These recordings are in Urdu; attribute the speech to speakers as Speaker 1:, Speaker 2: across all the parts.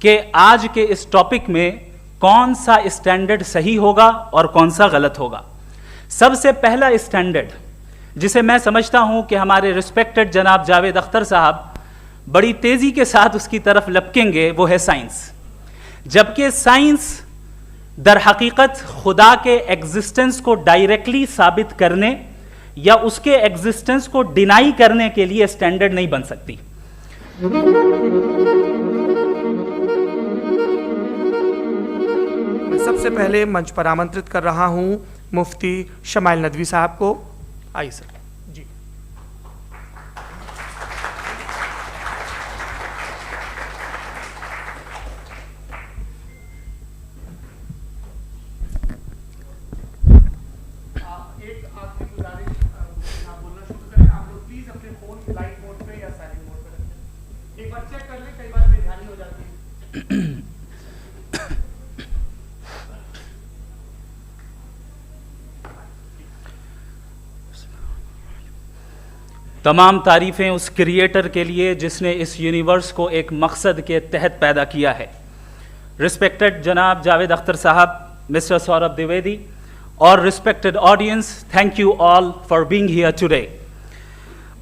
Speaker 1: کہ آج کے اس ٹاپک میں کون سا اسٹینڈرڈ صحیح ہوگا اور کون سا غلط ہوگا. سب سے پہلا اسٹینڈرڈ جسے میں سمجھتا ہوں کہ ہمارے ریسپیکٹڈ جناب جاوید اختر صاحب بڑی تیزی کے ساتھ اس کی طرف لپکیں گے، وہ ہے سائنس. جبکہ سائنس در حقیقت خدا کے ایگزسٹنس کو ڈائریکٹلی ثابت کرنے یا اس کے ایگزسٹنس کو ڈینائی کرنے کے لیے اسٹینڈرڈ نہیں بن سکتی.
Speaker 2: میں سب سے پہلے منچ پر آمنترت کر رہا ہوں مفتی شمائل ندوی صاحب کو. آئیے سر. جی
Speaker 1: تمام تعریفیں اس کریٹر کے لیے جس نے اس یونیورس کو ایک مقصد کے تحت پیدا کیا ہے. ریسپیکٹڈ جناب جاوید اختر صاحب، مسٹر سوربھ دیویدی اور respected audience, thank you all for being here today.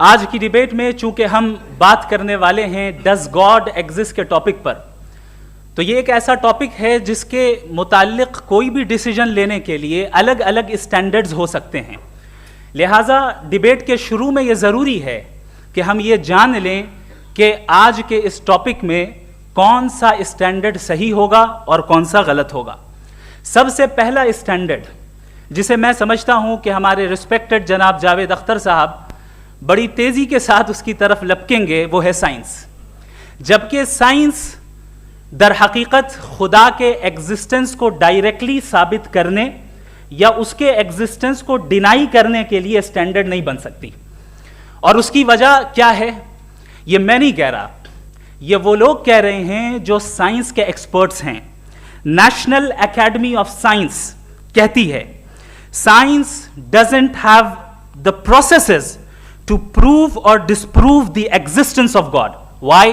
Speaker 1: آج کی ڈیبیٹ میں چونکہ ہم بات کرنے والے ہیں ڈز گاڈ ایگزسٹ کے ٹاپک پر، تو یہ ایک ایسا ٹاپک ہے جس کے متعلق کوئی بھی ڈیسیجن لینے کے لیے الگ الگ اسٹینڈرڈز ہو سکتے ہیں. لہٰذا ڈیبیٹ کے شروع میں یہ ضروری ہے کہ ہم یہ جان لیں کہ آج کے اس ٹاپک میں کون سا اسٹینڈرڈ صحیح ہوگا اور کون سا غلط ہوگا. سب سے پہلا اسٹینڈرڈ جسے میں سمجھتا ہوں کہ ہمارے ریسپیکٹڈ جناب جاوید اختر صاحب بڑی تیزی کے ساتھ اس کی طرف لپکیں گے، وہ ہے سائنس. جبکہ سائنس در حقیقت خدا کے ایگزسٹنس کو ڈائریکٹلی ثابت کرنے یا اس کے ایگزسٹنس کو ڈینائی کرنے کے لیے اسٹینڈرڈ نہیں بن سکتی. اور اس کی وجہ کیا ہے؟ یہ میں نہیں کہہ رہا، یہ وہ لوگ کہہ رہے ہیں جو سائنس کے ایکسپرٹس ہیں. نیشنل اکیڈمی آف سائنس کہتی ہے science doesn't have the processes to prove اور disprove the existence of God. Why?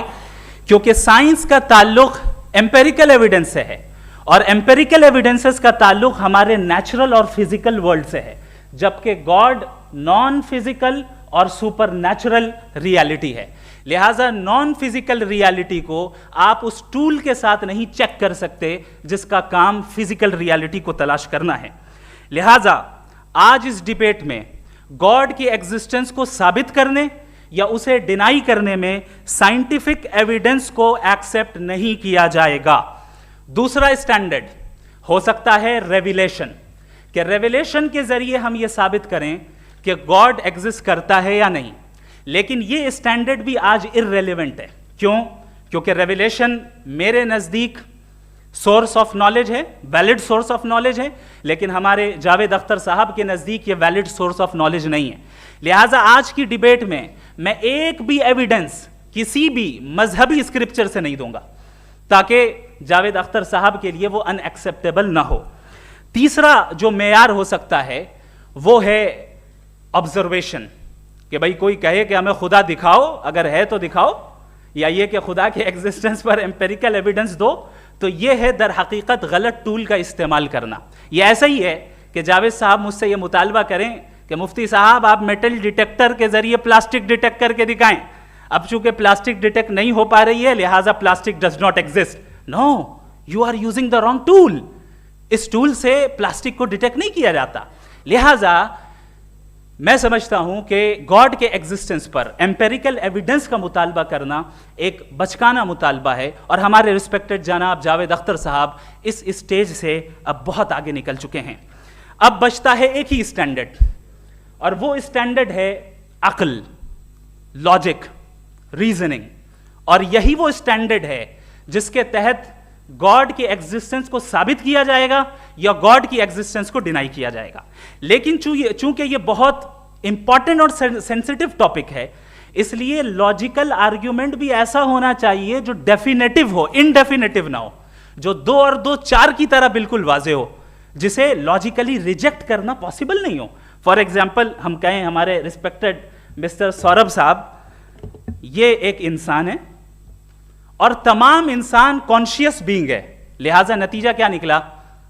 Speaker 1: کیونکہ سائنس کا تعلق ایمپیریکل ایویڈنس سے ہے، اور ایمپیریکل ایویڈنسز کا تعلق ہمارے نیچرل اور فزیکل ورلڈ سے ہے، جبکہ گاڈ نان فزیکل اور سپر نیچرل ریالٹی ہے. لہٰذا نان فزیکل ریالٹی کو آپ اس ٹول کے ساتھ نہیں چیک کر سکتے جس کا کام فزیکل ریالٹی کو تلاش کرنا ہے. لہٰذا آج اس ڈیبیٹ میں گاڈ کی ایگزسٹنس کو ثابت کرنے یا اسے ڈینائی کرنے میں سائنٹیفک ایویڈنس کو ایکسیپٹ نہیں کیا جائے گا. دوسرا اسٹینڈرڈ ہو سکتا ہے ریویلیشن، کہ ریویلیشن کے ذریعے ہم یہ ثابت کریں کہ گاڈ ایگزسٹ کرتا ہے یا نہیں. لیکن یہ اسٹینڈرڈ بھی آج ارریلیونٹ ہے. کیوں؟ کیونکہ ریویلیشن میرے نزدیک سورس آف نالج ہے، ویلڈ سورس آف نالج ہے، لیکن ہمارے جاوید اختر صاحب کے نزدیک یہ ویلڈ سورس آف نالج نہیں ہے. لہٰذا آج کی ڈیبیٹ میں ایک بھی ایویڈنس کسی بھی مذہبی اسکرپچر سے نہیں دوں گا تاکہ جاوید اختر صاحب کے لیے وہ ان ایکسیپٹیبل نہ ہو. تیسرا جو معیار ہو سکتا ہے وہ ہے آبزرویشن، کہ بھائی کوئی کہے کہ ہمیں خدا دکھاؤ، اگر ہے تو دکھاؤ، یا یہ کہ خدا کے ایگزسٹنس پر ایمپیریکل ایویڈنس دو. تو یہ ہے در حقیقت غلط ٹول کا استعمال کرنا. یہ ایسا ہی ہے کہ جاوید صاحب مجھ سے یہ مطالبہ کریں کہ مفتی صاحب آپ میٹل ڈیٹیکٹر کے ذریعے پلاسٹک ڈیٹیکٹ کر کے دکھائیں. اب چونکہ پلاسٹک ڈیٹیکٹ نہیں ہو پا رہی ہے لہٰذا plastic does not exist. No, you are using the wrong tool. اس ٹول سے پلاسٹک کو ڈیٹیکٹ نہیں کیا جاتا. لہٰذا میں سمجھتا ہوں کہ گاڈ کے ایگزسٹنس پر ایمپیریکل ایویڈنس کا مطالبہ کرنا ایک بچکانہ مطالبہ ہے، اور ہمارے ریسپیکٹڈ جناب جاوید اختر صاحب اس اسٹیج سے اب بہت آگے نکل چکے ہیں. اب بچتا ہے ایک ہی اسٹینڈرڈ، اور وہ اسٹینڈرڈ ہے عقل، لاجک، ریزننگ. اور یہی وہ اسٹینڈرڈ ہے جس کے تحت گاڈ کی ایگزسٹنس کو ثابت کیا جائے گا یا گاڈ کی ایگزسٹنس کو ڈینائی کیا جائے گا. لیکن چونکہ یہ بہت امپورٹنٹ اور سینسٹیو ٹاپک ہے، اس لیے لاجیکل آرگیومنٹ بھی ایسا ہونا چاہیے جو ڈیفینیٹو ہو، انڈیفینیٹو نہ ہو، جو 2 اور 2 4 کی طرح بالکل واضح ہو، جسے لاجیکلی ریجیکٹ کرنا پاسبل نہیں ہو. فار ایگزامپل ہم کہیں ہمارے ریسپیکٹڈ مسٹر سوربھ صاحب یہ ایک انسان ہے اور تمام انسان کانشیس بینگ ہے. لہٰذا نتیجہ کیا نکلا؟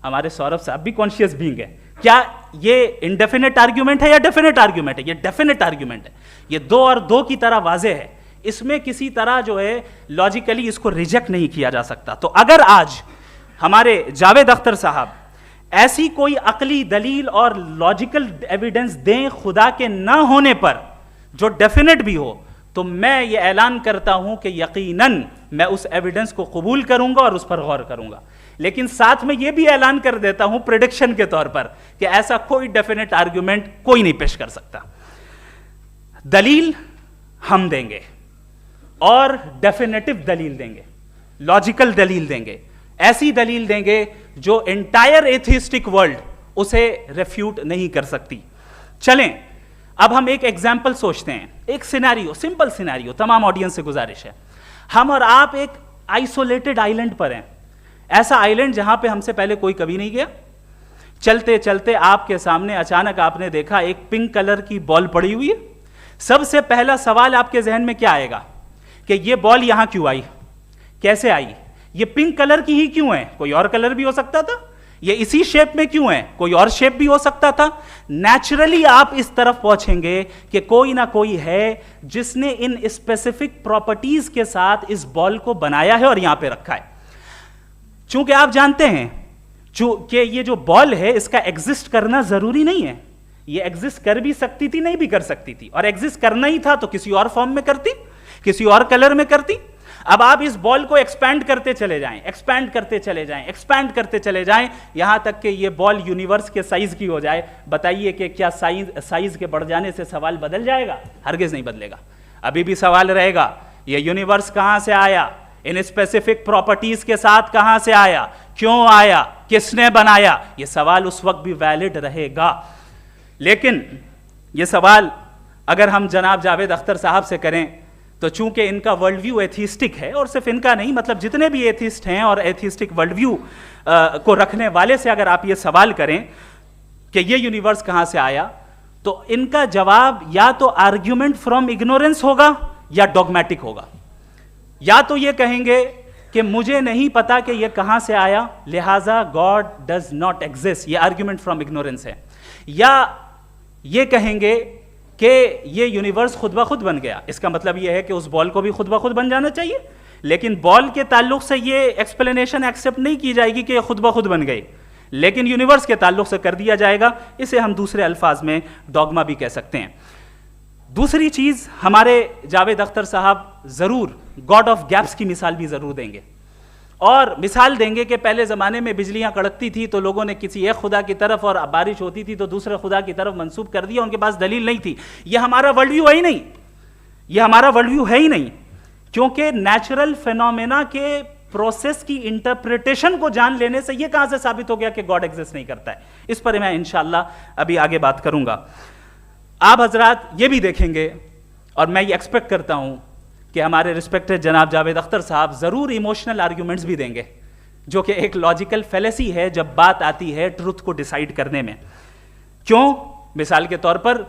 Speaker 1: ہمارے سوربھ صاحب بھی کانشیس بینگ ہے. کیا یہ انڈیفینٹ آرگیومنٹ ہے یا ڈیفینٹ آرگیومنٹ ہے؟ یہ ڈیفینٹ آرگیومنٹ ہے. یہ 2 اور 2 کی طرح واضح ہے. اس میں کسی طرح جو ہے لاجیکلی اس کو ریجیکٹ نہیں کیا جا سکتا. تو اگر آج ہمارے جاوید اختر صاحب ایسی کوئی عقلی دلیل اور لاجیکل ایویڈنس دیں خدا کے نہ ہونے پر جو ڈیفینٹ بھی ہو, تو میں یہ اعلان کرتا ہوں کہ یقیناً میں اس ایویڈنس کو قبول کروں گا اور اس پر غور کروں گا. لیکن ساتھ میں یہ بھی اعلان کر دیتا ہوں پریڈکشن کے طور پر کہ ایسا کوئی ڈیفینٹ آرگیومنٹ کوئی نہیں پیش کر سکتا. دلیل ہم دیں گے اور ڈیفینیٹو دلیل دیں گے, لاجیکل دلیل دیں گے, ایسی دلیل دیں گے جو انٹائر ایتھیسٹک ورلڈ اسے ریفیوٹ نہیں کر سکتی. چلیں اب ہم ایک ایگزامپل سوچتے ہیں, ایک سینیریو, سمپل سینیریو. تمام آڈینس سے گزارش ہے, ہم اور آپ ایک آئسولیٹڈ آئیلینڈ پر ہیں, ایسا آئیلینڈ جہاں پہ ہم سے پہلے کوئی کبھی نہیں گیا. چلتے چلتے آپ کے سامنے اچانک آپ نے دیکھا ایک پنک کلر کی بال پڑی ہوئی ہے. سب سے پہلا سوال آپ کے ذہن میں کیا آئے گا کہ یہ بال یہاں کیوں آئی, کیسے آئی, یہ پنک کلر کی ہی کیوں ہے, کوئی اور کلر بھی ہو سکتا تھا, یہ اسی شیپ میں کیوں ہے, کوئی اور شیپ بھی ہو سکتا تھا. نیچرلی آپ اس طرف پہنچیں گے کہ کوئی نہ کوئی ہے جس نے ان اسپیسیفک پراپرٹیز کے ساتھ اس بال کو بنایا ہے اور یہاں پہ رکھا ہے. چونکہ آپ جانتے ہیں کہ یہ جو بال ہے اس کا ایگزسٹ کرنا ضروری نہیں ہے, یہ ایگزسٹ کر بھی سکتی تھی, نہیں بھی کر سکتی تھی, اور ایگزسٹ کرنا ہی تھا تو کسی اور فارم میں کرتی, کسی اور کلر میں کرتی. اب آپ اس بال کو ایکسپینڈ کرتے چلے جائیں, ایکسپینڈ کرتے چلے جائیں, ایکسپینڈ کرتے چلے جائیں, یہاں تک کہ یہ بال یونیورس کے سائز کی ہو جائے. بتائیے کہ کیا سائز کے بڑھ جانے سے سوال بدل جائے گا؟ ہرگز نہیں بدلے گا. ابھی بھی سوال رہے گا یہ یونیورس کہاں سے آیا, ان اسپیسیفک پراپرٹیز کے ساتھ کہاں سے آیا, کیوں آیا, کس نے بنایا. یہ سوال اس وقت بھی ویلڈ رہے گا. لیکن یہ سوال اگر ہم جناب جاوید اختر صاحب سے کریں تو چونکہ ان کا ورلڈ ویو ایتھیسٹک ہے, اور صرف ان کا نہیں, مطلب جتنے بھی ایتھیسٹ ہیں اور ایتھیسٹک ورلڈ ویو کو رکھنے والے سے اگر آپ یہ سوال کریں کہ یہ یونیورس کہاں سے آیا, تو ان کا جواب یا تو آرگیومنٹ فرام اگنورینس ہوگا یا ڈوگمیٹک ہوگا. یا تو یہ کہیں گے کہ مجھے نہیں پتا کہ یہ کہاں سے آیا, لہٰذا گاڈ ڈز ناٹ ایگزسٹ, یہ آرگیومنٹ فرام اگنورینس ہے. یا یہ کہیں گے کہ یہ یونیورس خود بخود بن گیا. اس کا مطلب یہ ہے کہ اس بال کو بھی خود بخود بن جانا چاہیے, لیکن بال کے تعلق سے یہ ایکسپلینیشن ایکسیپٹ نہیں کی جائے گی کہ یہ خود بخود بن گئی, لیکن یونیورس کے تعلق سے کر دیا جائے گا. اسے ہم دوسرے الفاظ میں ڈوگما بھی کہہ سکتے ہیں. دوسری چیز, ہمارے جاوید اختر صاحب ضرور گاڈ آف گیپس کی مثال بھی ضرور دیں گے, اور مثال دیں گے کہ پہلے زمانے میں بجلیاں کڑکتی تھی تو لوگوں نے کسی ایک خدا کی طرف, اور بارش ہوتی تھی تو دوسرے خدا کی طرف منسوب کر دیا, ان کے پاس دلیل نہیں تھی. یہ ہمارا ورلڈ ویو ہے ہی نہیں, یہ ہمارا ورلڈ ویو ہے ہی نہیں, کیونکہ نیچرل فینومینا کے پروسیس کی انٹرپریٹیشن کو جان لینے سے یہ کہاں سے ثابت ہو گیا کہ گاڈ ایگزسٹ نہیں کرتا ہے. اس پر میں انشاءاللہ ابھی آگے بات کروں گا. آپ حضرات یہ بھی دیکھیں گے, اور میں یہ ایکسپیکٹ کرتا ہوں کہ ہمارے رسپیکٹڈ جناب جاوید اختر صاحب ضرور ایموشنل آرگیومنٹس بھی دیں گے, جو کہ ایک لاجیکل فیلیسی ہے جب بات آتی ہے ٹروتھ کو ڈیسائیڈ کرنے میں. کیوں؟ مثال کے طور پر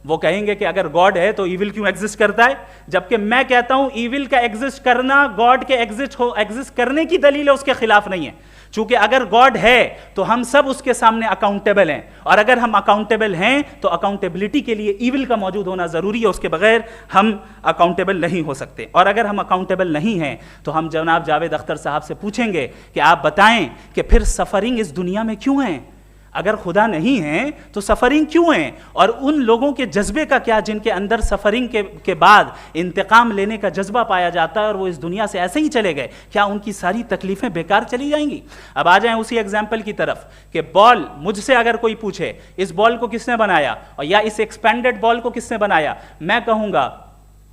Speaker 1: وہ کہیں گے کہ اگر گاڈ ہے تو ایول کیوں ایگزسٹ کرتا ہے, جبکہ میں کہتا ہوں ایول کا ایگزسٹ کرنا گاڈ کے ایگزسٹ کرنے کی دلیل ہے, اس کے خلاف نہیں ہے. چونکہ اگر گاڈ ہے تو ہم سب اس کے سامنے اکاؤنٹیبل ہیں, اور اگر ہم اکاؤنٹیبل ہیں تو اکاؤنٹیبلٹی کے لیے ایول کا موجود ہونا ضروری ہے, اس کے بغیر ہم اکاؤنٹیبل نہیں ہو سکتے. اور اگر ہم اکاؤنٹیبل نہیں ہیں تو ہم جناب جاوید اختر صاحب سے پوچھیں گے کہ آپ بتائیں کہ پھر سفرنگ اس دنیا میں کیوں ہیں؟ اگر خدا نہیں ہے تو سفرنگ کیوں ہیں؟ اور ان لوگوں کے جذبے کا کیا جن کے اندر سفرنگ کے بعد انتقام لینے کا جذبہ پایا جاتا ہے اور وہ اس دنیا سے ایسے ہی چلے گئے, کیا ان کی ساری تکلیفیں بیکار چلی جائیں گی؟ اب آ جائیں اسی ایگزامپل کی طرف کہ بال, مجھ سے اگر کوئی پوچھے اس بال کو کس نے بنایا اور یا اس ایکسپینڈڈ بال کو کس نے بنایا, میں کہوں گا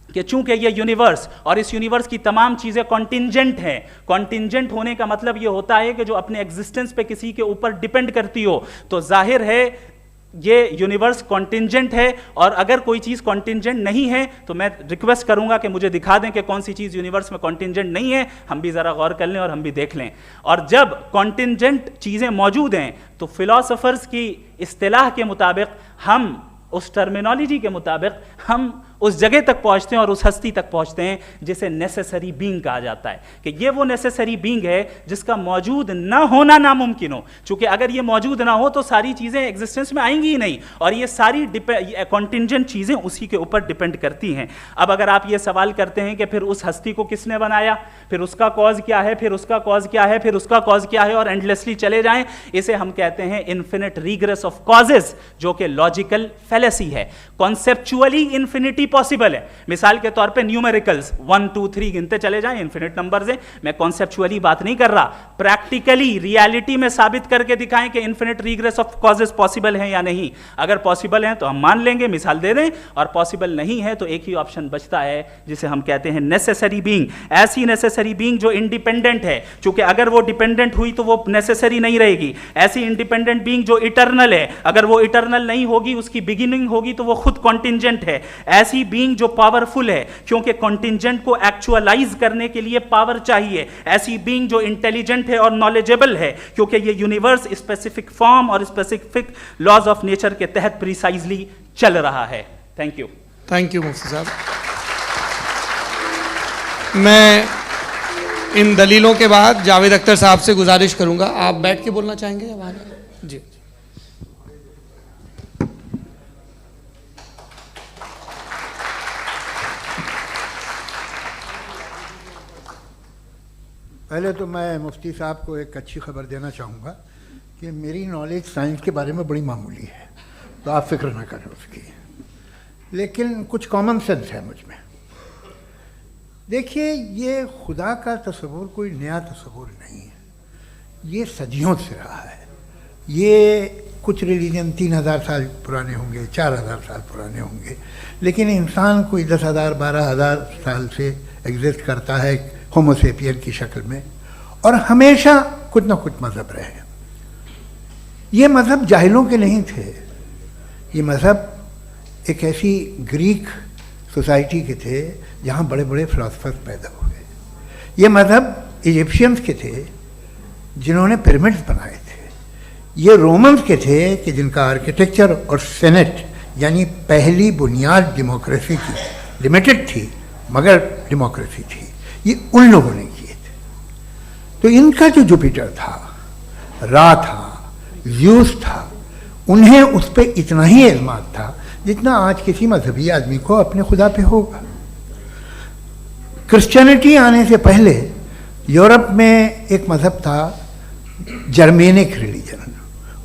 Speaker 1: کہ چونکہ یہ یونیورس اور اس یونیورس کی تمام چیزیں کانٹینجنٹ ہیں. کانٹینجنٹ ہونے کا مطلب یہ ہوتا ہے کہ جو اپنے ایگزسٹنس پہ کسی کے اوپر ڈیپینڈ کرتی ہو, تو ظاہر ہے یہ یونیورس کانٹینجنٹ ہے. اور اگر کوئی چیز کانٹینجنٹ نہیں ہے تو میں ریکویسٹ کروں گا کہ مجھے دکھا دیں کہ کون سی چیز یونیورس میں کانٹینجنٹ نہیں ہے, ہم بھی ذرا غور کر لیں اور ہم بھی دیکھ لیں. اور جب کانٹینجنٹ چیزیں موجود ہیں تو فلاسفرز کی اصطلاح کے مطابق, ہم اس ٹرمینالوجی کے مطابق, ہم اس جگہ تک پہنچتے ہیں اور اس ہستی تک پہنچتے ہیں جسے نیسیسری بینگ کہا جاتا ہے، کہ یہ وہ نیسیسری بینگ ہے جس کا موجود نہ ہونا ناممکن ہو. چونکہ اگر یہ موجود نہ ہو تو ساری چیزیں ایگزسٹنس میں آئیں گی ہی نہیں، اور یہ ساری کنٹینجنٹ چیزیں اسی کے اوپر ڈپینڈ کرتی ہیں. اب اگر آپ یہ سوال کرتے ہیں کہ پھر اس ہستی کو کس نے بنایا، پھر اس کا کاز کیا ہے، پھر اس کا کاز کیا ہے، پھر اس کا کاز کیا ہے، اور اینڈلیسلی چلے جائیں، اسے ہم کہتے ہیں انفینٹ ریگریس آف کازز، جو کہ لاجیکل فیلیسی ہے. کانسیپچولی انفینٹی پاسبل ہے. مثال کے طور پہ نیومیریکلز 1 2 3 گنتے چلے جائیں، انفینٹ نمبرز ہیں. میں کانسیپچولی بات نہیں کر رہا، پریکٹیکلی ریالٹی میں ثابت کر کے دکھائیں کہ infinite regress of causes possible ہیں یا نہیں. اگر پاسبل ہیں تو ہم مان لیں گے، مثال دے دیں، اور پاسبل نہیں ہے تو ایک ہی آپشن بچتا ہے جسے ہم کہتے ہیں نیسیسری بینگ. ایسی نیسیسری بینگ جو انڈیپینڈنٹ ہے، چونکہ اگر وہ ڈیپینڈنٹ ہوئی تو وہ نیسیسری نہیں رہے گی. ایسی انڈیپینڈنٹ بینگ جو اٹرنل ہے، اگر وہ اٹرنل نہیں ہوگی، اس کی بگننگ ہوگی تو وہ خود کانٹینجنٹ ہے. ایسی بینگ جو پاورفل ہے، کیونکہ کانٹینجنٹ کو ایکچوالائز کرنے کے لیے پاور چاہیے. ایسی بینگ جو انٹیلیجنٹ ہے اور نالجیبل ہے، کیونکہ یہ یونیورس اسپیسیفک فارم اور اسپیسیفک لاز آف نیچر کے تحت پریسائزلی چل رہا ہے. Thank you.
Speaker 2: تھینک یو مفتی صاحب. میں ان دلیلوں کے بعد جاوید اختر صاحب سے گزارش کروں گا، آپ بیٹھ کے بولنا چاہیں گے یا وہاں؟ جی.
Speaker 3: پہلے تو میں مفتی صاحب کو ایک اچھی خبر دینا چاہوں گا کہ میری نالج سائنس کے بارے میں بڑی معمولی ہے، تو آپ فکر نہ کریں اس کی، لیکن کچھ کامن سینس ہے مجھ میں. دیکھیے، یہ خدا کا تصور کوئی نیا تصور نہیں ہے، یہ صدیوں سے رہا ہے. یہ کچھ ریلیجن 3000 سال پرانے ہوں گے، 4000 سال پرانے ہوں گے، لیکن انسان کوئی 10,000 12,000 سال سے ایگزسٹ کرتا ہے ہومو سیپین کی شکل میں، اور ہمیشہ کچھ نہ کچھ مذہب رہے. یہ مذہب جاہلوں کے نہیں تھے، یہ مذہب ایک ایسی گریک سوسائٹی کے تھے جہاں بڑے بڑے فلاسفرز پیدا ہوئے. یہ مذہب ایجپشینز کے تھے جنہوں نے پیرامڈز بنائے تھے. یہ رومنز کے تھے کہ جن کا آرکیٹیکچر اور سینٹ یعنی پہلی بنیاد ڈیموکریسی کی لمیٹڈ تھی مگر ڈیموکریسی تھی، یہ ان لوگوں نے کیے تھے. تو ان کا جو جوپیٹر تھا، را تھا، زیوس تھا، انہیں اس پہ اتنا ہی اعتماد تھا جتنا آج کسی مذہبی آدمی کو اپنے خدا پہ ہوگا. کرسچینٹی آنے سے پہلے یورپ میں ایک مذہب تھا جرمینک ریلیجن.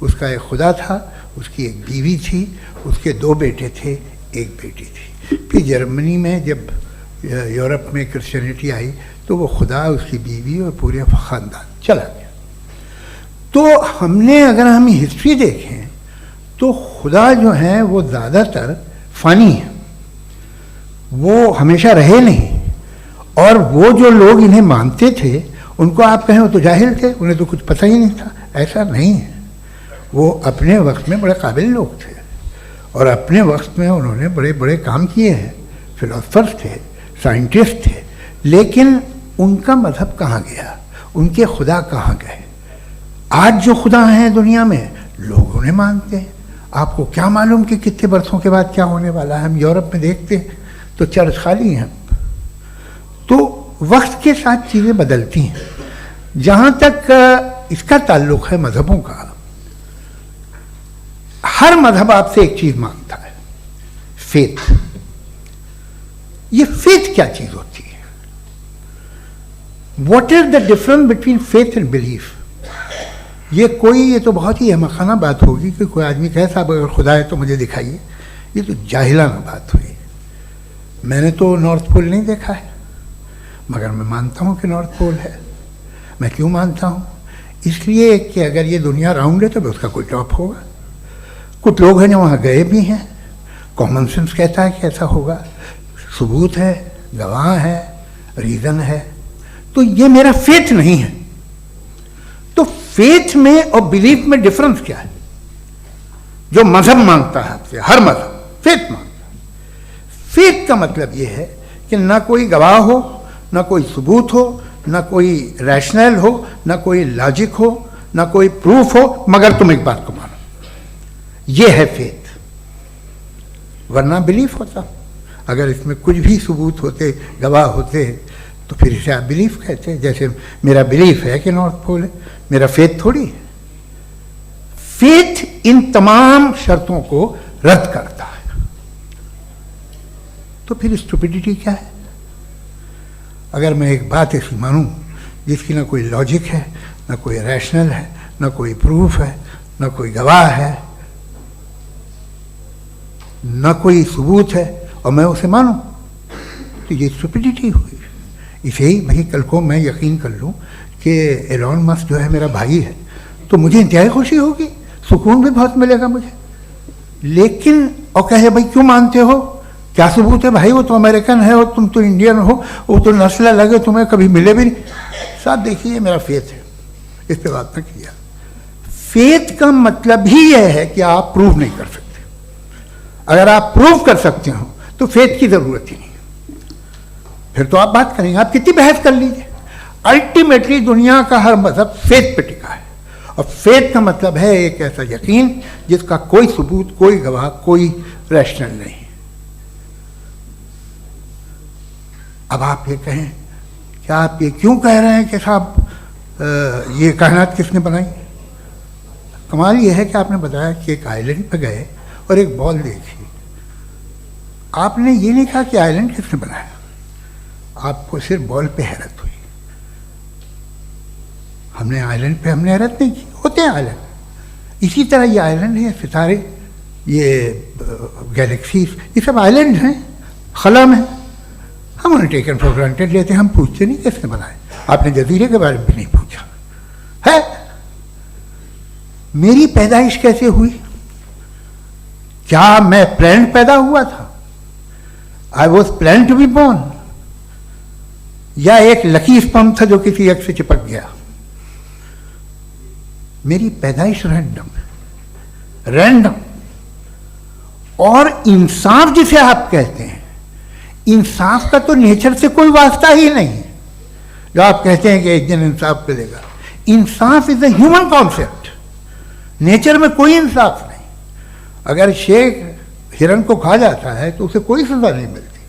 Speaker 3: اس کا ایک خدا تھا، اس کی ایک بیوی تھی، اس کے 2 بیٹے تھے، ایک بیٹی تھی. پھر جرمنی میں جب یورپ میں کرسچینٹی آئی تو وہ خدا، اس کی بیوی اور پورے خاندان چلا گیا. تو اگر ہم ہسٹری دیکھیں تو خدا جو ہیں وہ زیادہ تر فانی ہیں، وہ ہمیشہ رہے نہیں. اور وہ جو لوگ انہیں مانتے تھے ان کو آپ کہیں وہ تو جاہل تھے، انہیں تو کچھ پتہ ہی نہیں تھا. ایسا نہیں ہے، وہ اپنے وقت میں بڑے قابل لوگ تھے اور اپنے وقت میں انہوں نے بڑے بڑے کام کیے ہیں. فلاسفرز تھے، سائنٹسٹ تھے، لیکن ان کا مذہب کہاں گیا؟ ان کے خدا کہاں گئے؟ آج جو خدا ہیں دنیا میں لوگ انہیں مانتے ہیں. آپ کو کیا معلوم کہ کتنے برسوں کے بعد کیا ہونے والا ہے؟ ہم یورپ میں دیکھتے ہیں تو چرچ خالی ہیں. تو وقت کے ساتھ چیزیں بدلتی ہیں. جہاں تک اس کا تعلق ہے مذہبوں کا، ہر مذہب آپ سے ایک چیز مانگتا ہے، فیتھ. یہ فیتھ کیا چیز ہوتی ہے؟ What is the difference between faith and belief? یہ تو بہت ہی احمقانہ بات ہوگی کہ کوئی آدمی کہے صاحب اگر خدا ہے تو مجھے دکھائیے. یہ تو جاہلانہ بات ہوئی. میں نے تو نارتھ پول نہیں دیکھا ہے، مگر میں مانتا ہوں کہ نارتھ پول ہے. میں کیوں مانتا ہوں؟ اس لیے کہ اگر یہ دنیا راؤنڈ ہے تو اس کا کوئی ٹاپ ہوگا. کچھ لوگ ہیں جو وہاں گئے بھی ہیں، کامن سینس کہتا ہے کہ ایسا ہوگا، ثبوت ہے، گواہ ہے، ریزن ہے. تو یہ میرا فیتھ نہیں ہے. تو فیتھ میں اور بلیف میں ڈفرنس کیا ہے؟ جو مذہب مانگتا ہے آپ سے، ہر مذہب فیتھ مانگتا ہے. فیتھ کا مطلب یہ ہے کہ نہ کوئی گواہ ہو، نہ کوئی ثبوت ہو، نہ کوئی ریشنل ہو، نہ کوئی لاجک ہو، نہ کوئی پروف ہو، مگر تم ایک بات کو مانو. یہ ہے فیتھ. ورنہ بلیف ہوتا. اگر اس میں کچھ بھی ثبوت ہوتے، گواہ ہوتے، تو پھر اسے آپ بلیف کہتے ہیں. جیسے میرا بلیف ہے کہ نارتھ پول ہے، میرا فیتھ تھوڑی ہے. فیتھ ان تمام شرطوں کو رد کرتا ہے. تو پھر اسٹوپیڈیٹی کیا ہے؟ اگر میں ایک بات ایسی مانوں جس کی نہ کوئی لاجک ہے، نہ کوئی ریشنل ہے، نہ کوئی پروف ہے، نہ کوئی گواہ ہے، نہ کوئی ثبوت ہے، اور میں اسے مانوں، تو یہ اسٹوپیڈیٹی ہوئی. اسے ہی بھائی کل کو میں یقین کر لوں کہ ایلون مسک جو ہے میرا بھائی ہے، تو مجھے انتہائی خوشی ہوگی، سکون بھی بہت ملے گا مجھے. لیکن اور کہے بھائی کیوں مانتے ہو، کیا ثبوت ہے بھائی، وہ تو امریکن ہے اور تم تو انڈین ہو، وہ تو نسل لگے تمہیں کبھی ملے بھی نہیں. صاحب دیکھیے یہ میرا فیتھ ہے، اس پہ بات نہ کیا. فیتھ کا مطلب ہی یہ ہے کہ آپ پروو نہیں کر سکتے. اگر آپ پروو کر سکتے ہو تو فیتھ کی ضرورت ہی نہیں، پھر تو آپ بات کریں گے، آپ کتنی بحث کر لیجیے. الٹیمیٹلی دنیا کا ہر مذہب فیتھ پہ ٹکا ہے، اور فیتھ کا مطلب ہے ایک ایسا یقین جس کا کوئی ثبوت، کوئی گواہ، کوئی ریشنل نہیں. اب آپ یہ کہیں کیا آپ یہ کیوں کہہ رہے ہیں کہ صاحب یہ کائنات کس نے بنائی؟ کمال یہ ہے کہ آپ نے بتایا کہ ایک آئلینڈ پہ گئے اور ایک بال دیکھی. آپ نے یہ نہیں کہا کہ آئلینڈ کس نے بنایا، آپ کو صرف بال پہ حیرت ہوئی. ہم نے آئلینڈ پہ ہم نے حیرت نہیں کی، ہوتے ہیں آئلینڈ. اسی طرح یہ آئلینڈ ہے، ستارے، یہ گیلیکسیز، یہ سب آئلینڈ ہیں خلا میں. ہم انہیں ٹیکن فار گرانٹیڈ لیتے ہیں، ہم پوچھتے نہیں کس نے بنائے. آپ نے جزیرے کے بارے میں بھی نہیں پوچھا ہے. میری پیدائش کیسے ہوئی؟ کیا میں پلانڈ پیدا ہوا تھا؟ I was planned to be born, یا ایک لکی اسپرم تھا جو کسی ایگ سے چپک گیا؟ میری پیدائش رینڈم. اور انصاف جسے آپ کہتے ہیں، انصاف کا تو نیچر سے کوئی واسطہ ہی نہیں. جو آپ کہتے ہیں کہ ایک دن انصاف ملے گا، انصاف از اے ہیومن کانسیپٹ. نیچر میں کوئی انصاف نہیں. اگر شیر ہرن کو کھا جاتا ہے تو اسے کوئی سزا نہیں ملتی.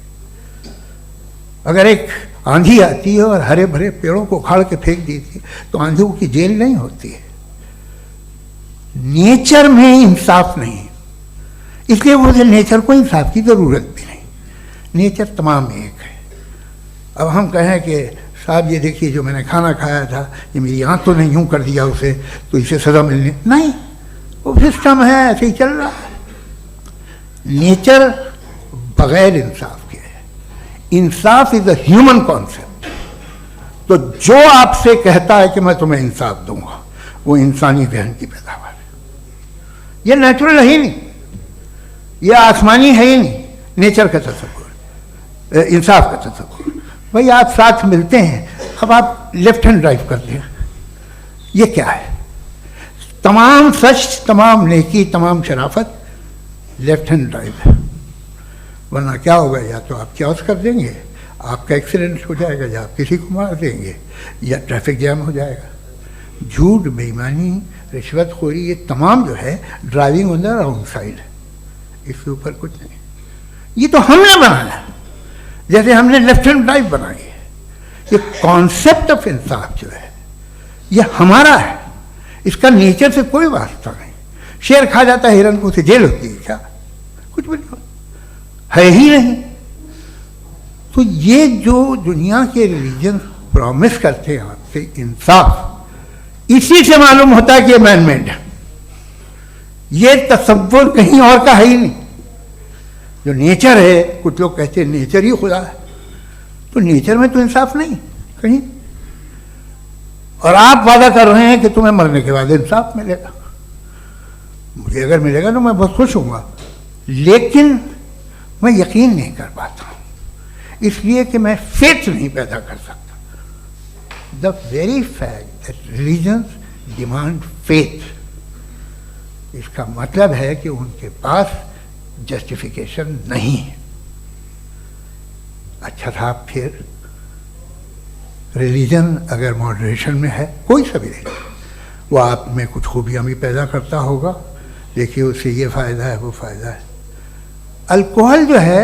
Speaker 3: اگر ایک آندھی آتی ہے اور ہرے بھرے پیڑوں کو اکھاڑ کے پھینک دیتی تو آندھیوں کی جیل نہیں ہوتی ہے. نیچر میں انصاف نہیں، اس لیے مجھے نیچر کو انصاف کی ضرورت بھی نہیں. نیچر تمام ایک ہے. اب ہم کہیں کہ صاحب یہ دیکھیے جو میں نے کھانا کھایا تھا، یہ میری آنکھ تو نہیں یوں کر دیا اسے تو اسے سزا ملنی نہیں. وہ سسٹم ہے، ایسے ہی چل رہا ہے. نیچر بغیر انصاف کے ہے. انصاف از اے ہیومن کانسیپٹ. تو جو آپ سے کہتا ہے کہ میں تمہیں انصاف دوں گا، وہ انسانی ذہن کی پیداوار ہے. یہ نیچرل ہے ہی نہیں، یہ آسمانی ہے ہی نہیں. نیچر کا تصور، انصاف کا تصور. بھائی آپ ساتھ ملتے ہیں، اب آپ لیفٹ ہینڈ ڈرائیو کرتے ہیں، یہ کیا ہے؟ تمام سچ، تمام نیکی، تمام شرافت لیفٹ ہینڈ ڈرائیو ہے. ورنہ کیا ہوگا؟ یا تو آپ کیوس کر دیں گے، آپ کا ایکسیڈنٹ ہو جائے گا، یا آپ کسی کو مار دیں گے، یا ٹریفک جام ہو جائے گا. جھوٹ، بے ایمانی، رشوت خوری، یہ تمام جو ہے driving on the wrong side ہے. اس کے اوپر کچھ نہیں. یہ تو ہم نے بنایا، جیسے ہم نے لیفٹ ہینڈ ڈرائیو بنائی ہے. یہ کانسیپٹ آف انصاف جو ہے یہ ہمارا ہے، اس کا نیچر سے کوئی واسطہ نہیں. شیر کھا جاتا ہے ہرن کو، اسے جیل ہوتی ہے کیا؟ کچھ بھی نہیں ہے ہی نہیں. تو یہ جو دنیا کے ریلیجن پرومس کرتے ہیں آپ سے انصاف، اسی سے معلوم ہوتا ہے کہ یہ مین میڈ ہے. یہ تصور کہیں اور کا ہے ہی نہیں. جو نیچر ہے، کچھ لوگ کہتے ہیں نیچر ہی خدا ہے، تو نیچر میں تو انصاف نہیں کہیں. اور آپ وعدہ کر رہے ہیں کہ تمہیں مرنے کے بعد انصاف ملے گا. مجھے اگر ملے گا تو میں بہت خوش ہوں گا، لیکن میں یقین نہیں کر پاتا ہوں، اس لیے کہ میں فیتھ نہیں پیدا کر سکتا. The very fact that religions demand faith, اس کا مطلب ہے کہ ان کے پاس جسٹیفیکیشن نہیں ہے. اچھا تھا پھر ریلیجن اگر ماڈریشن میں ہے، کوئی سا بھی نہیں، وہ آپ میں کچھ خوبیاں بھی پیدا کرتا ہوگا. دیکھیے اس سے یہ فائدہ ہے، وہ فائدہ ہے. الکوہل جو ہے